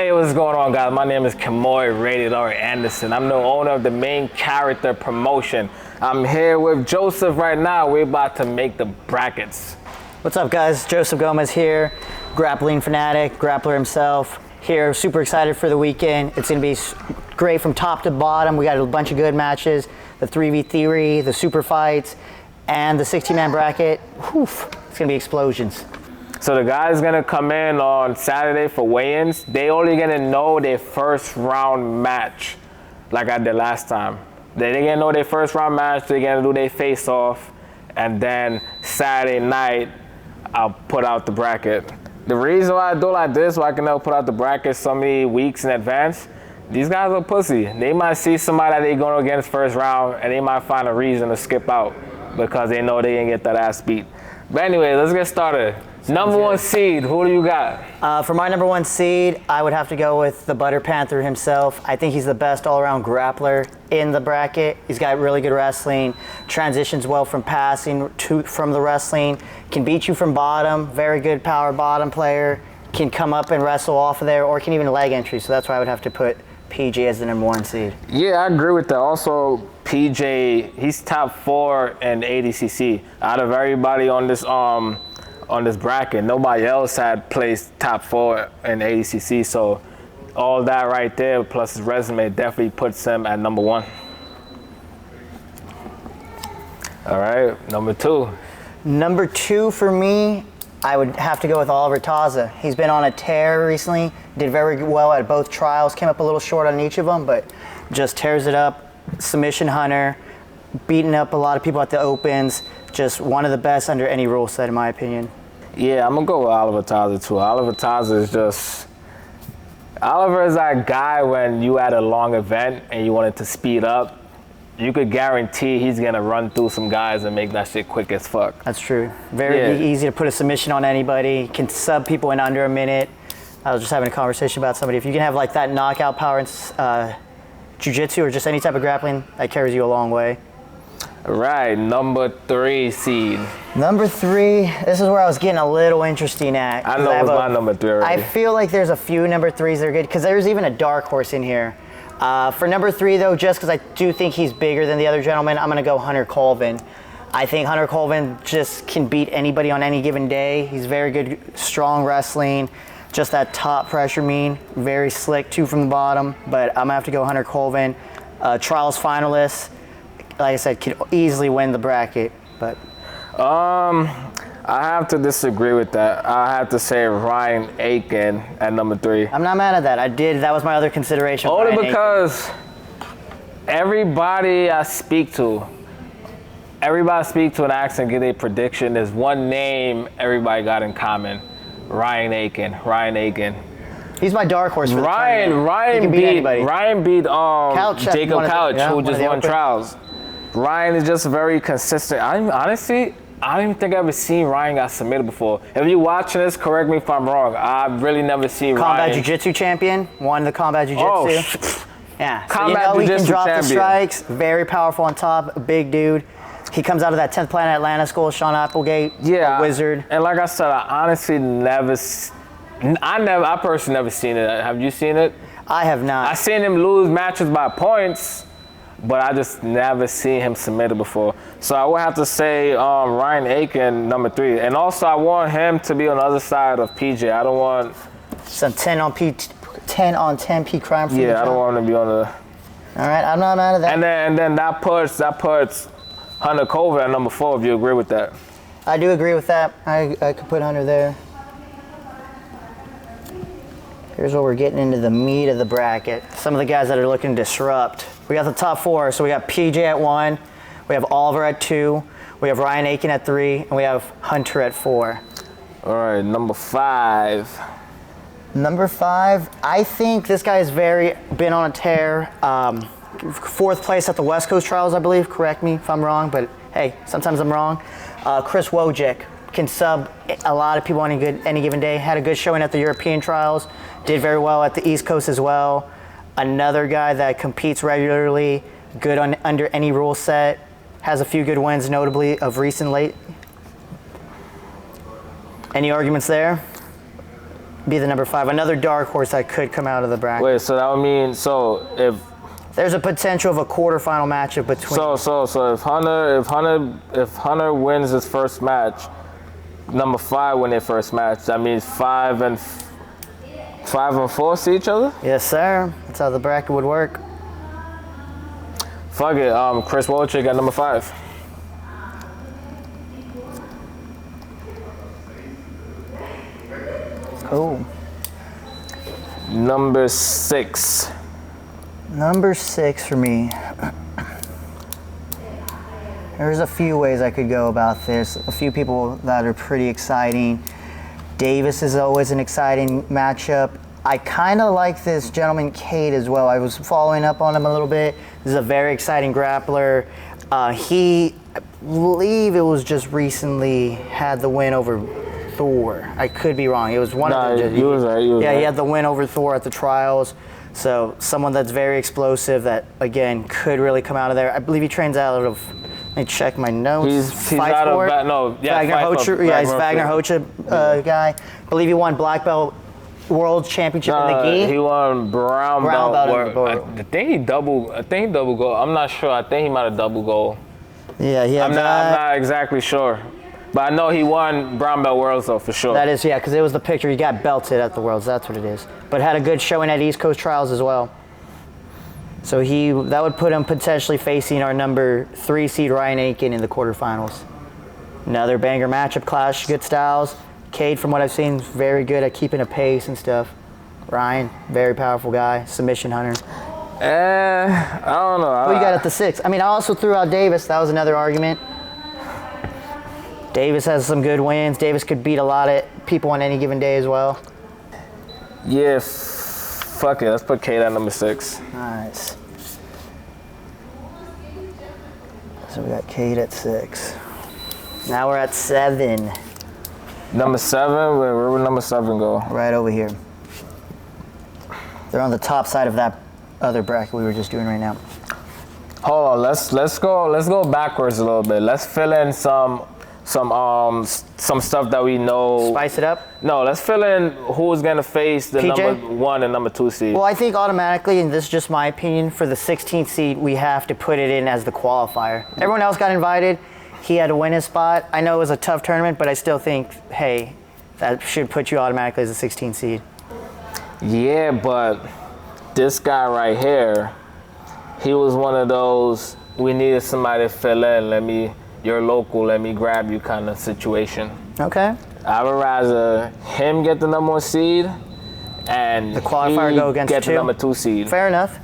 Hey, what's going on, guys? My name is Kamoy Rated R Anderson. I'm the owner of the Main Character Promotion. I'm here with Joseph right now. We're about to make the brackets. What's up, guys? Joseph Gomez here, grappling fanatic, grappler himself. Here, super excited for the weekend. It's gonna be great from top to bottom. We got a bunch of good matches, the 3v3, the super fights, and the 16-man bracket. Whew, it's gonna be explosions. So the guys gonna come in on Saturday for weigh-ins. They only gonna know their first round match, like I did last time. They gonna know their first round match. They're gonna do their face off, and then Saturday night, I'll put out the bracket. The reason why I do like this, why I can never put out the bracket so many weeks in advance, these guys are pussy. They might see somebody that they going against first round, and they might find a reason to skip out because they know they didn't get that ass beat. But anyway, let's get started. Number one seed, who do you got? For my number one seed, I would have to go with the Butter Panther himself. I think he's the best all-around grappler in the bracket. He's got really good wrestling, transitions well from passing from the wrestling, can beat you from bottom, very good power bottom player, can come up and wrestle off of there, or can even leg entry. So that's why I would have to put PJ as the number one seed. Yeah, I agree with that. Also, PJ, he's top 4 in ADCC. Out of everybody on this bracket, nobody else had placed top 4 in ADCC, so all that right there plus his resume definitely puts him at number 1. All right, number 2. Number 2 for me, I would have to go with Oliver Taza. He's been on a tear recently, did very well at both trials, came up a little short on each of them, but just tears it up. Submission hunter, beating up a lot of people at the opens, just one of the best under any rule set in my opinion. Yeah, I'm gonna go with Oliver Taza too. Oliver Taza is that guy when you at a long event and you wanted to speed up, you could guarantee he's gonna run through some guys and make that shit quick as fuck. That's true. Very easy to put a submission on anybody, can sub people in under a minute. I was just having a conversation about somebody. If you can have like that knockout power in jiu-jitsu or just any type of grappling, that carries you a long way. Right, number 3 seed. Number 3, this is where I was getting a little interesting at. I know it's my number 3 already. I feel like there's a few number 3s that are good, because there's even a dark horse in here. For number 3 though, just because I do think he's bigger than the other gentleman, I'm gonna go Hunter Colvin. I think Hunter Colvin just can beat anybody on any given day. He's very good, strong wrestling, just that top pressure mean, very slick too from the bottom, but I'm gonna have to go Hunter Colvin. Trials finalist, like I said, could easily win the bracket, but. I have to disagree with that. I have to say Ryan Aiken at number 3. I'm not mad at that. That was my other consideration. Only because everybody I speak to and ask and get a prediction, there's one name everybody got in common. Ryan Aiken. He's my dark horse for the tournament. Ryan beat Jacob Couch, who just won trials. Ryan is just very consistent. I don't even think I've ever seen Ryan got submitted before. If you're watching this, correct me if I'm wrong. I've really never seen Ryan. Combat Jiu-Jitsu champion, won the Combat Jiu-Jitsu. Yeah, so Combat Jiu-Jitsu he can drop champion. the strikes, very powerful on top, a big dude. He comes out of that 10th Planet Atlanta school, Sean Applegate, wizard. And like I said, I personally never seen it. Have you seen it? I have not. I seen him lose matches by points, but I just never seen him submitted before. So I would have to say Ryan Aiken, number 3. And also I want him to be on the other side of PJ. I don't want some 10 on 10 P crime for I don't want him to be on the. All right, I'm not mad at that. And then that puts Hunter Colvin at number 4, if you agree with that. I do agree with that. I could put Hunter there. Here's where we're getting into the meat of the bracket. Some of the guys that are looking to disrupt. We got the top 4, so we got PJ at 1, we have Oliver at 2, we have Ryan Aiken at 3, and we have Hunter at 4. All right, number 5. Number 5, I think this guy has been on a tear. 4th place at the West Coast Trials, I believe. Correct me if I'm wrong, but hey, sometimes I'm wrong. Chris Wojcik can sub a lot of people on any given day. Had a good showing at the European Trials. Did very well at the East Coast as well. Another guy that competes regularly, good under any rule set. Has a few good wins, notably of recent late. Any arguments there? be the number 5. Another dark horse that could come out of the bracket. Wait, so that would mean if there's a potential of a quarterfinal matchup between. So if Hunter wins his first match, number 5 win their first match. That means 5 and 4 see each other. Yes, sir. That's how the bracket would work. Fuck it. Chris Wojcik at number 5. Cool. Number 6. Number 6 for me. There's a few ways I could go about this. A few people that are pretty exciting. Davis is always an exciting matchup. I kind of like this gentleman, Cade, as well. I was following up on him a little bit. This is a very exciting grappler. He, I believe it was just recently, had the win over Thor. I could be wrong. It was one of the. He was right. He had the win over Thor at the trials. So someone that's very explosive that, again, could really come out of there. I believe he trains out of, let me check my notes. He's out of, Wagner Hocha. Yeah, he's Wagner Hocha guy. I believe he won black belt world championship in the gi. He won brown belt. I think he double gold. I'm not sure. I think he might have double gold. Yeah, I'm not exactly sure. But I know he won brown belt worlds though, for sure. That is, yeah, because it was the picture. He got belted at the worlds. That's what it is. But had a good showing at East Coast Trials as well. So that would put him potentially facing our number 3 seed Ryan Aiken in the quarterfinals. Another banger matchup clash, good styles. Cade, from what I've seen, is very good at keeping a pace and stuff. Ryan, very powerful guy, submission hunter. I don't know. Who you got at the 6? I mean, I also threw out Davis. That was another argument. Davis has some good wins. Davis could beat a lot of people on any given day as well. Yeah, fuck it. Let's put Cade at number 6. Nice. So we got Cade at 6. Now we're at 7. Number 7? Where would number 7 go? Right over here. They're on the top side of that other bracket we were just doing right now. Hold on. Let's go backwards a little bit. Let's fill in some stuff that we know. Spice it up? No, let's fill in who's gonna face the PJ? number 1 and number 2 seed. Well, I think automatically, and this is just my opinion, for the 16th seed, we have to put it in as the qualifier. Everyone else got invited. He had to win his spot. I know it was a tough tournament, but I still think, hey, that should put you automatically as a 16th seed. Yeah, but this guy right here, he was one of those, we needed somebody to fill in, you're local, let me grab you kind of situation. Okay. I would rather him get the number 1 seed and the qualifier go against get the number 2 seed. Fair enough.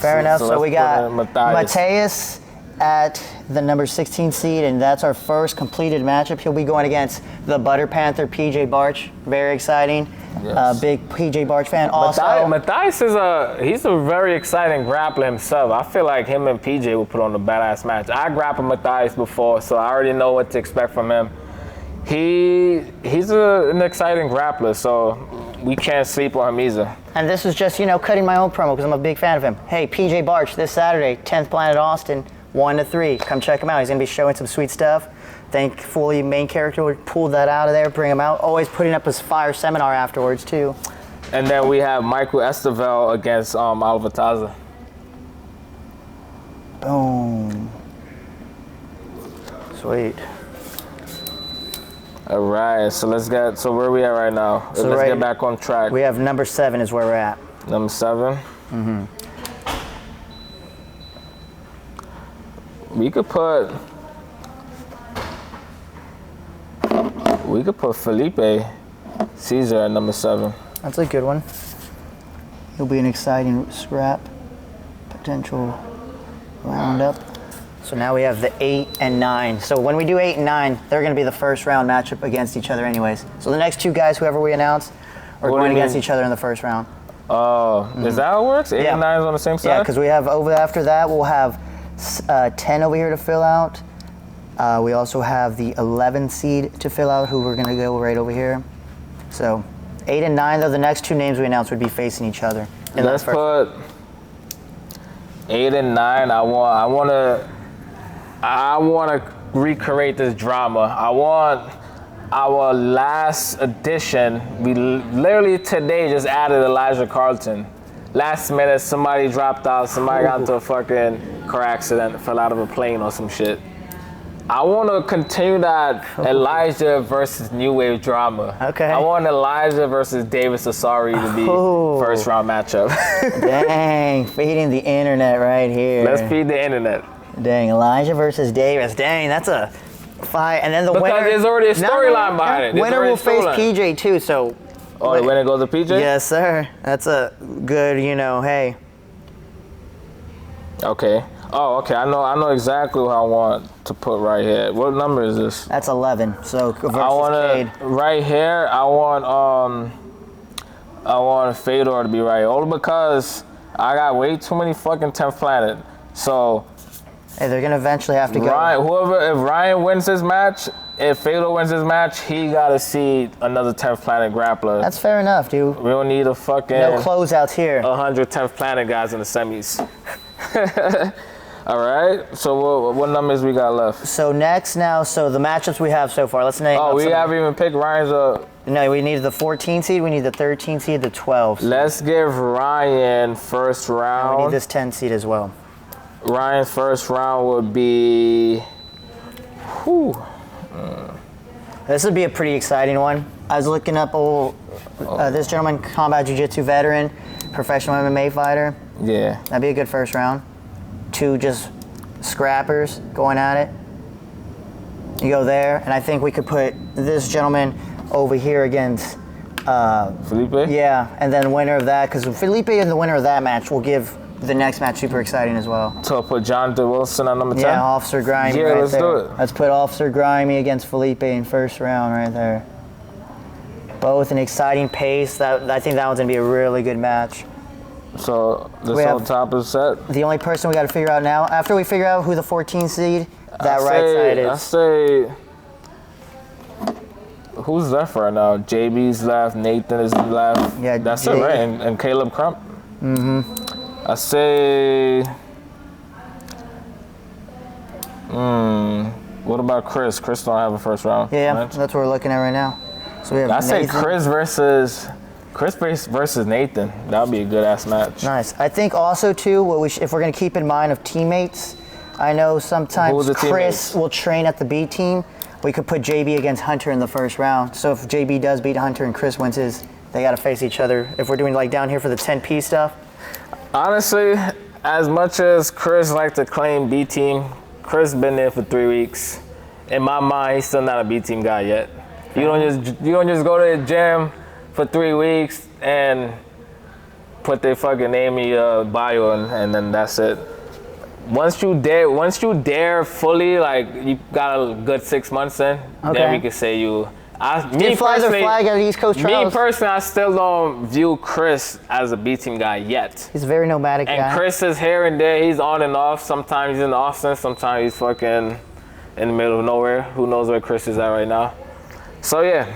So we got Matthias. Mateus at the number 16 seed, and that's our first completed matchup. He'll be going against the Butter Panther, PJ Barch. Very exciting. Yes. Big PJ Barch fan. Also, Matthias he's a very exciting grappler himself. I feel like him and PJ will put on a badass match. I grappled Matthias before, so I already know what to expect from him. He's an exciting grappler, so we can't sleep on him either. And this is just, cutting my own promo because I'm a big fan of him. Hey, PJ Barch this Saturday, 10th Planet Austin, 1 to 3. Come check him out. He's going to be showing some sweet stuff. Thankfully, main character would pull that out of there, bring him out. Always putting up his fire seminar afterwards, too. And then we have Michael Estevell against Oliver Taza. Boom. Sweet. All right, so where are we at right now? So let's get back on track. We have number 7 is where we're at. Number 7? Mm-hmm. We could put Felipe Caesar at number 7. That's a good one. He'll be an exciting scrap. Potential roundup. So now we have the 8 and 9. So when we do 8 and 9, they're going to be the first round matchup against each other anyways. So the next 2 guys, whoever we announce, are going against each other in the first round. Oh, is that how it works? 8 and 9 is on the same side? Yeah, because we have after that, we'll have 10 over here to fill out. We also have the 11 seed to fill out, who we're going to go right over here. So 8 and 9, though, the next 2 names we announce would be facing each other. Let's put 8 and 9. I want to recreate this drama. I want our last edition, we literally today just added Elijah Carlton. Last minute, somebody dropped out, somebody got into a fucking car accident, fell out of a plane or some shit. I want to continue that Elijah versus New Wave drama. Okay. I want Elijah versus Davis Asari to be first round matchup. Dang, feeding the internet right here. Let's feed the internet. Dang, Elijah versus Davis. Dang, that's a fight. And then the winner. Because there's already a storyline behind it. There's Winner already will a face storyline. PJ too, so. Oh, the winner goes to PJ? Yes, sir. That's a good, hey. Okay. Oh, okay. I know exactly what I want to put right here. What number is this? That's 11. So versus I want Cade. right here. I want Fedor to be right, only because I got way too many fucking 10th planet. So Hey, they're gonna eventually have to go. If Ryan wins this match, if Fedor wins this match, he gotta see another 10th planet grappler. That's fair enough, dude. We don't need a fucking No closeouts here. 100 10th planet guys in the semis. All right. So what numbers we got left? So next now, so the matchups we have so far. Let's name. Oh, we haven't even picked Ryan's up. No, we need the 14 seed. We need the 13 seed, the 12. Let's give Ryan first round. We need this 10 seed as well. Ryan's first round would be. This would be a pretty exciting one. I was looking up this gentleman, combat jiu-jitsu veteran, professional MMA fighter. Yeah. That'd be a good first round. Two just scrappers going at it. You go there, and I think we could put this gentleman over here against Felipe? Yeah, and then winner of that, because Felipe and the winner of that match will give the next match super exciting as well. So put Jonathan Wilson on number 10? Yeah, Officer Grimy Yeah, right let's there. do it. Let's put Officer Grimy against Felipe in first round right there. Both an exciting pace. I think that one's going to be a really good match. So this whole top is set? The only person we got to figure out now, after we figure out who the 14 seed, that right side is. I say, who's left right now? JB's left, Nathan is left. Yeah, that's it, right? And Caleb Crump? Mm-hmm. I say, what about Chris? Chris don't have a first round. Yeah, match. that's what we're looking at right now. So we have I say Nathan. Chris versus Nathan. That would be a good ass match. Nice. I think also too, if we're going to keep in mind of teammates, I know sometimes Chris teammates? will train at the B team. We could put JB against Hunter in the first round. So if JB does beat Hunter and Chris wins his, they got to face each other. If we're doing like down here for the 10P stuff. Honestly, as much as Chris like to claim B team, Chris been there for 3 weeks. In my mind, he's still not a B team guy yet. You don't just go to the gym for 3 weeks and put their fucking name in your bio and then that's it. Once you dare fully, like you got a good 6 months in, then we can say you. Me flies a flag at East Coast Trials. Me personally, I still don't view Chris as a B team guy yet. He's a very nomadic guy. And Chris is here and there. He's on and off. Sometimes he's in Austin. Sometimes he's fucking in the middle of nowhere. Who knows where Chris is at right now? So yeah.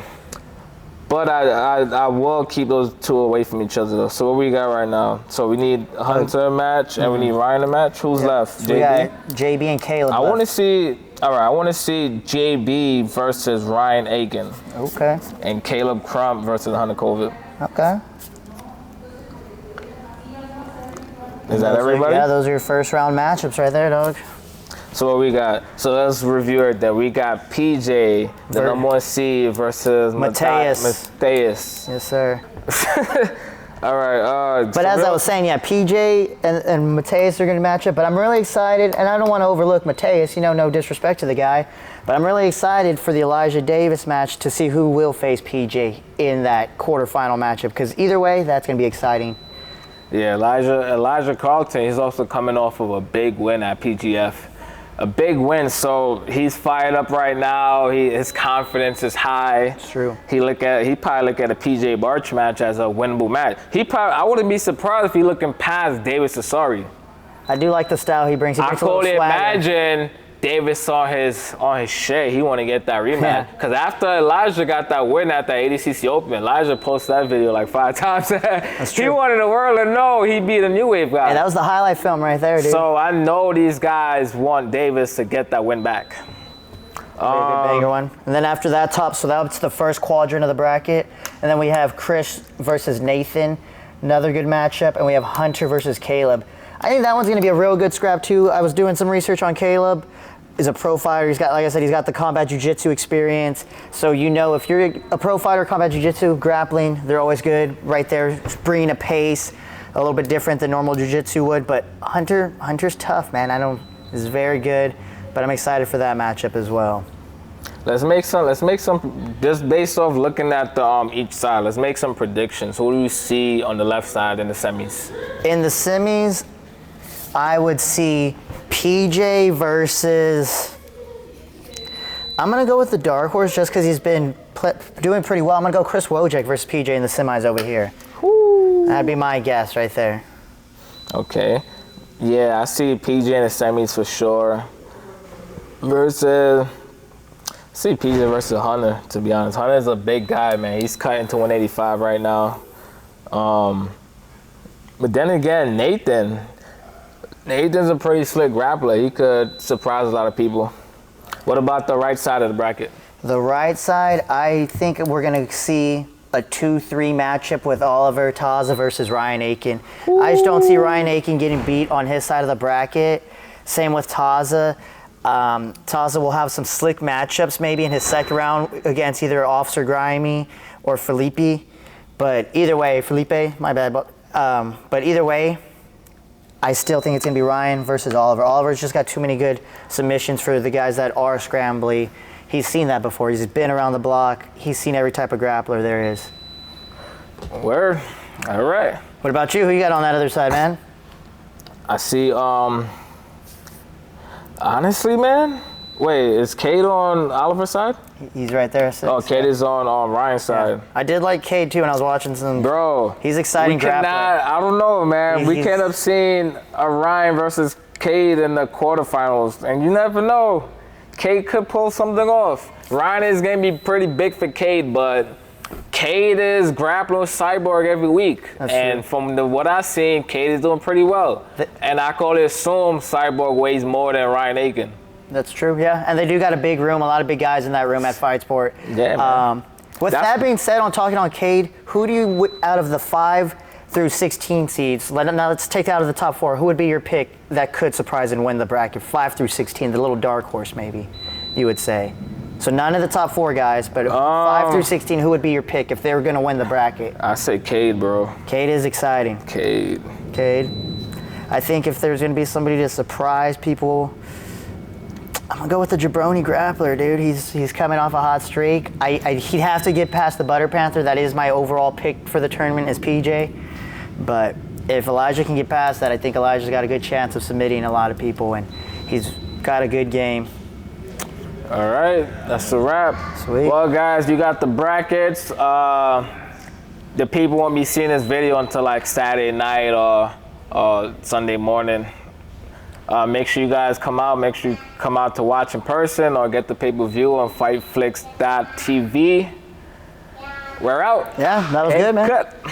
But I will keep those two away from each other though. So what we got right now? So we need Hunter a match and we need Ryan a match. Who's left? So we got JB and Caleb. I want to see. All right, I want to see JB versus Ryan Aiken. Okay. And Caleb Crump versus Hunter Kovic. Okay. Is that everybody? Yeah, those are your first round matchups right there, dog. So what we got? So let's review it. That we got PJ, the number 1 seed, versus Mateus. Yes, sir. All right. But as I was saying, yeah, PJ and Mateus are going to match up. But I'm really excited, and I don't want to overlook Mateus. No disrespect to the guy, but I'm really excited for the Elijah Davis match to see who will face PJ in that quarterfinal matchup. Because either way, that's going to be exciting. Yeah, Elijah Carlton. He's also coming off of a big win at PGF. A big win, so he's fired up right now. His confidence is high. It's true. He probably look at a PJ Barch match as a winnable match. I wouldn't be surprised if he looking past Davis Asari. I do like the style he brings. I could only imagine Davis on his shit. He want to get that rematch because after Elijah got that win at that ADCC Open, Elijah posted that video like 5 times. That's true. He wanted the world to know he beat a New Wave guy. And that was the highlight film right there, dude. So I know these guys want Davis to get that win back. Big banger one. And then after that so that's the first quadrant of the bracket. And then we have Chris versus Nathan, another good matchup. And we have Hunter versus Caleb. I think that one's going to be a real good scrap too. I was doing some research on Caleb. He's a pro fighter. He's got, like I said, he's got the combat jiu-jitsu experience. So you know if you're a pro fighter, combat jiu-jitsu, grappling, they're always good. Right there, bringing a pace, a little bit different than normal jiu-jitsu would. But Hunter's tough, man. He's very good. But I'm excited for that matchup as well. Let's make some just based off looking at the each side. Let's make some predictions. Who do you see on the left side in the semis? In the semis, I would see PJ versus. I'm gonna go with the dark horse just because he's been doing pretty well. I'm gonna go Chris Wojcik versus PJ in the semis over here. Woo. That'd be my guess right there. Okay. Yeah, I see PJ in the semis for sure. I see PJ versus Hunter, to be honest. Hunter's a big guy, man. He's cutting to 185 right now. But then again, Nathan's a pretty slick grappler. He could surprise a lot of people. What about the right side of the bracket? The right side, I think we're going to see a 2-3 matchup with Oliver Taza versus Ryan Aiken. Ooh. I just don't see Ryan Aiken getting beat on his side of the bracket. Same with Taza. Taza will have some slick matchups maybe in his second round against either Officer Grimy or Felipe. But either way, Felipe, my bad. But either way, I still think it's going to be Ryan versus Oliver. Oliver's just got too many good submissions for the guys that are scrambly. He's seen that before. He's been around the block. He's seen every type of grappler there is. Word. All right. What about you? Who you got on that other side, man? I see, honestly, man. Wait, is Cade on Oliver's side? He's right there. Oh, Cade is on Ryan's side. Yeah. I did like Cade too when I was watching some. Bro, he's exciting grappler. I don't know, man. We could have seen a Ryan versus Cade in the quarterfinals, and you never know. Cade could pull something off. Ryan is going to be pretty big for Cade, but Cade is grappling with Cyborg every week. That's and true. From what I've seen, Cade is doing pretty well. And I can only assume Cyborg weighs more than Ryan Aiken. That's true, yeah. And they do got a big room, a lot of big guys in that room at Fight Sport. Yeah, man. With that being said, on talking on Cade, who do you, out of the 5 through 16 seeds, now let's take out of the top 4, who would be your pick that could surprise and win the bracket? 5 through 16, the little dark horse maybe, you would say. So none of the top 4 guys, but 5 through 16, who would be your pick if they were going to win the bracket? I say Cade, bro. Cade is exciting. Cade. I think if there's going to be somebody to surprise people, I'm going to go with the Jabroni grappler, dude. He's coming off a hot streak. He'd have to get past the Butter Panther. That is my overall pick for the tournament is PJ. But if Elijah can get past that, I think Elijah's got a good chance of submitting a lot of people, and he's got a good game. All right, that's a wrap. Sweet. Well, guys, you got the brackets. The people won't be seeing this video until like Saturday night or Sunday morning. Make sure you guys come out. Make sure you come out to watch in person or get the pay-per-view on fightflix.tv. We're out. Yeah, that was good, man. Cut.